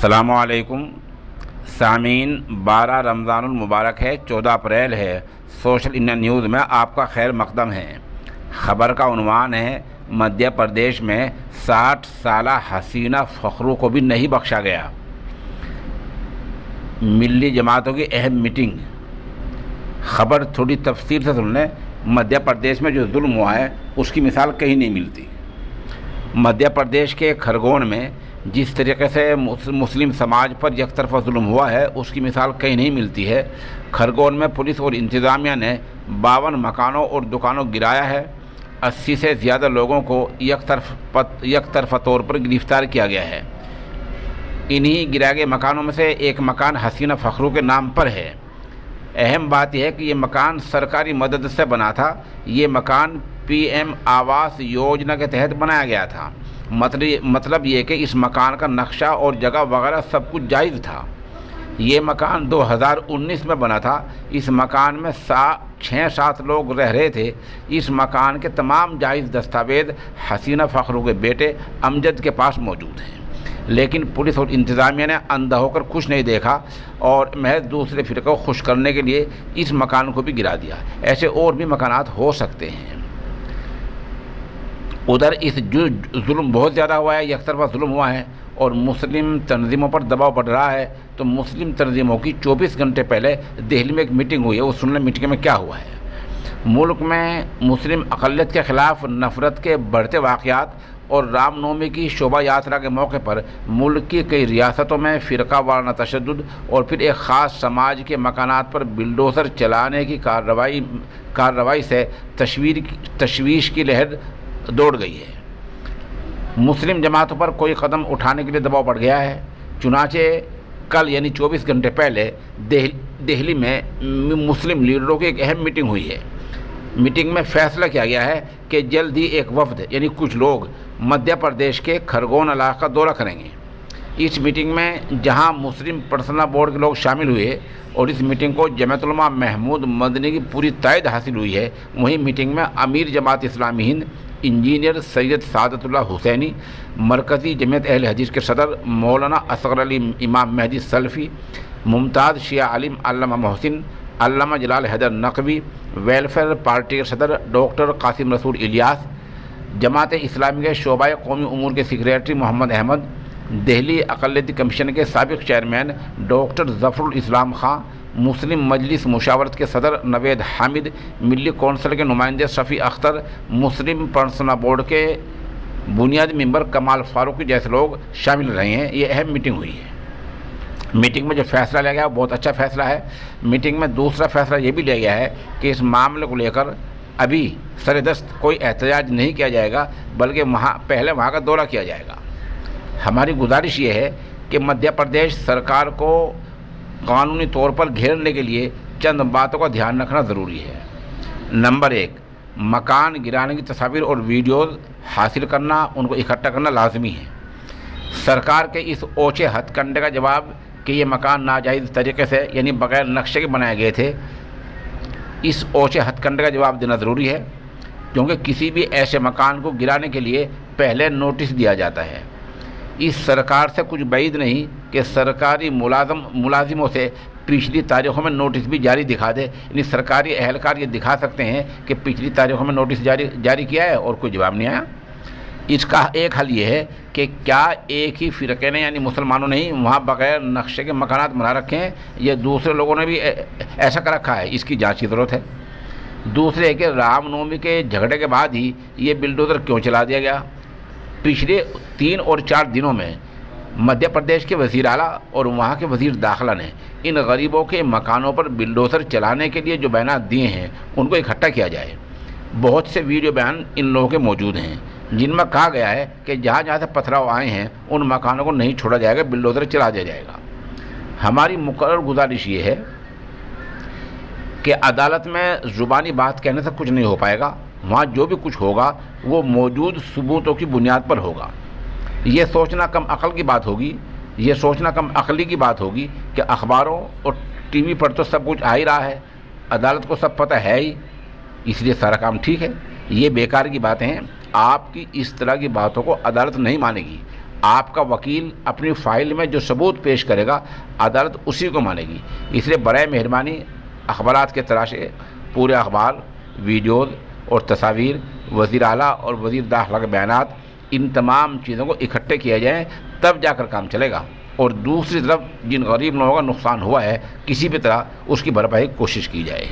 السلام علیکم سامعین، 12 رمضان المبارک ہے، 14 اپریل ہے۔ سوشل انڈیا نیوز میں آپ کا خیر مقدم ہے۔ خبر کا عنوان ہے: مدھیہ پردیش میں 60 سالہ حسینہ فخرو کو بھی نہیں بخشا گیا۔ ملی جماعتوں کی اہم میٹنگ۔ خبر تھوڑی تفصیل سے سن لیں۔ مدھیہ پردیش میں جو ظلم ہوا ہے اس کی مثال کہیں نہیں ملتی۔ مدھیہ پردیش کے کھرگون میں جس طریقے سے مسلم سماج پر یک طرفہ ظلم ہوا ہے اس کی مثال کہیں نہیں ملتی ہے۔ کھرگون میں پولیس اور انتظامیہ نے 52 مکانوں اور دکانوں گرایا ہے۔ 80 سے زیادہ لوگوں کو یک طرفہ طور پر گرفتار کیا گیا ہے۔ انہی گرائے گئے مکانوں میں سے ایک مکان حسینہ فخرو کے نام پر ہے۔ اہم بات یہ ہے کہ یہ مکان سرکاری مدد سے بنا تھا۔ یہ مکان پی ایم آواس یوجنا کے تحت بنایا گیا تھا۔ مطلب یہ کہ اس مکان کا نقشہ اور جگہ وغیرہ سب کچھ جائز تھا۔ یہ مکان 2019 میں بنا تھا۔ اس مکان میں 6-7 لوگ رہ رہے تھے۔ اس مکان کے تمام جائز دستاویز حسینہ فخرو کے بیٹے امجد کے پاس موجود ہیں، لیکن پولیس اور انتظامیہ نے اندھا ہو کر کچھ نہیں دیکھا اور محض دوسرے فرقے کو خوش کرنے کے لیے اس مکان کو بھی گرا دیا۔ ایسے اور بھی مکانات ہو سکتے ہیں۔ ادھر اس جو ظلم بہت زیادہ ہوا ہے، یک طرفہ ظلم ہوا ہے اور مسلم تنظیموں پر دباؤ بڑھ رہا ہے، تو مسلم تنظیموں کی 24 گھنٹے پہلے دہلی میں ایک میٹنگ ہوئی ہے۔ وہ سن لیں میٹنگ میں کیا ہوا ہے۔ ملک میں مسلم اقلیت کے خلاف نفرت کے بڑھتے واقعات اور رام نومی کی شوبھا یاترا کے موقع پر ملک کی کئی ریاستوں میں فرقہ وارانہ تشدد اور پھر ایک خاص سماج کے مکانات پر بلڈوزر چلانے کی کارروائی سے تشویش کی لہر دوڑ گئی ہے۔ مسلم جماعتوں پر کوئی قدم اٹھانے کے لیے دباؤ بڑھ گیا ہے۔ چنانچہ کل یعنی 24 گھنٹے پہلے دہلی میں مسلم لیڈروں کی ایک اہم میٹنگ ہوئی ہے۔ میٹنگ میں فیصلہ کیا گیا ہے کہ جلد ہی ایک وفد یعنی کچھ لوگ مدھیہ پردیش کے کھرگون علاقہ کا دورہ کریں گے۔ اس میٹنگ میں جہاں مسلم پرسنل بورڈ کے لوگ شامل ہوئے اور اس میٹنگ کو جمعیت علماء محمود مدنی کی پوری تائید حاصل ہوئی ہے، وہیں میٹنگ میں امیر جماعت اسلامی ہند انجینئر سید سعادت اللہ حسینی، مرکزی جمعیت اہل حدیث کے صدر مولانا اصغر علی امام مہدی سلفی، ممتاز شیعہ عالم علامہ محسن، علامہ جلال حیدر نقوی، ویلفیئر پارٹی کے صدر ڈاکٹر قاسم رسول الیاس، جماعت اسلامی کے شعبہ قومی امور کے سیکریٹری محمد احمد، دہلی اقلیتی کمیشن کے سابق چیئرمین ڈاکٹر ظفر الاسلام خان، مسلم مجلس مشاورت کے صدر نوید حامد، ملی کونسل کے نمائندے شفیع اختر، مسلم پرسنل بورڈ کے بنیادی ممبر کمال فاروقی جیسے لوگ شامل رہے ہیں۔ یہ اہم میٹنگ ہوئی ہے۔ میٹنگ میں جو فیصلہ لیا گیا وہ بہت اچھا فیصلہ ہے۔ میٹنگ میں دوسرا فیصلہ یہ بھی لیا گیا ہے کہ اس معاملے کو لے کر ابھی سردست کوئی احتجاج نہیں کیا جائے گا، بلکہ پہلے وہاں کا دورہ کیا جائے گا۔ ہماری گزارش یہ ہے کہ مدھیہ پردیش سرکار کو قانونی طور پر گھیرنے کے لیے چند باتوں کا دھیان رکھنا ضروری ہے۔ نمبر 1، مکان گرانے کی تصاویر اور ویڈیوز حاصل کرنا، ان کو اکٹھا کرنا لازمی ہے۔ سرکار کے اس اوچھے ہتھ کنڈے کا جواب کہ یہ مکان ناجائز طریقے سے یعنی بغیر نقشے کے بنائے گئے تھے، اس اوچھے ہتھ کنڈے کا جواب دینا ضروری ہے، کیونکہ کسی بھی ایسے مکان کو گرانے کے لیے پہلے نوٹس دیا جاتا ہے۔ اس سرکار سے کچھ بعید نہیں کہ سرکاری ملازموں سے پچھلی تاریخوں میں نوٹس بھی جاری دکھا دے، یعنی سرکاری اہلکار یہ دکھا سکتے ہیں کہ پچھلی تاریخوں میں نوٹس جاری کیا ہے اور کوئی جواب نہیں آیا۔ اس کا ایک حل یہ ہے کہ کیا ایک ہی فرقے نے یعنی مسلمانوں نے ہی وہاں بغیر نقشے کے مکانات بنا رکھے ہیں یا دوسرے لوگوں نے بھی ایسا کر رکھا ہے؟ اس کی جانچ کی ضرورت ہے۔ دوسرے کہ رام نومی کے جھگڑے کے بعد ہی یہ بلڈوزر کیوں چلا دیا گیا؟ پچھلے 3 اور 4 دنوں میں مدھیہ پردیش کے وزیر اعلیٰ اور وہاں کے وزیر داخلہ نے ان غریبوں کے مکانوں پر بلڈوزر چلانے کے لیے جو بیانات دیے ہیں ان کو اکٹھا کیا جائے۔ بہت سے ویڈیو بیان ان لوگوں کے موجود ہیں جن میں کہا گیا ہے کہ جہاں جہاں سے پتھراؤ آئے ہیں ان مکانوں کو نہیں چھوڑا جائے گا، بلڈوزر چلا دیا جائے گا۔ ہماری مقرر گزارش یہ ہے کہ عدالت میں زبانی بات کہنے سے کچھ نہیں ہو پائے گا۔ وہاں جو بھی کچھ ہوگا وہ موجود ثبوتوں کی بنیاد پر ہوگا۔ یہ سوچنا کم عقل کی بات ہوگی، یہ سوچنا کم عقلی کی بات ہوگی کہ اخباروں اور ٹی وی پر تو سب کچھ آ ہی رہا ہے، عدالت کو سب پتہ ہے ہی، اس لیے سارا کام ٹھیک ہے۔ یہ بیکار کی باتیں ہیں۔ آپ کی اس طرح کی باتوں کو عدالت نہیں مانے گی۔ آپ کا وکیل اپنی فائل میں جو ثبوت پیش کرے گا عدالت اسی کو مانے گی. اس لیے برائے مہربانی اخبارات کے تلاشے پورے اخبار، ویڈیوز اور تصاویر، وزیر اعلیٰ اور وزیر داخلہ کے بیانات، ان تمام چیزوں کو اکٹھے کیا جائیں، تب جا کر کام چلے گا. اور دوسری طرف جن غریب لوگوں کا نقصان ہوا ہے کسی بھی طرح اس کی بھرپائی کی کوشش کی جائے.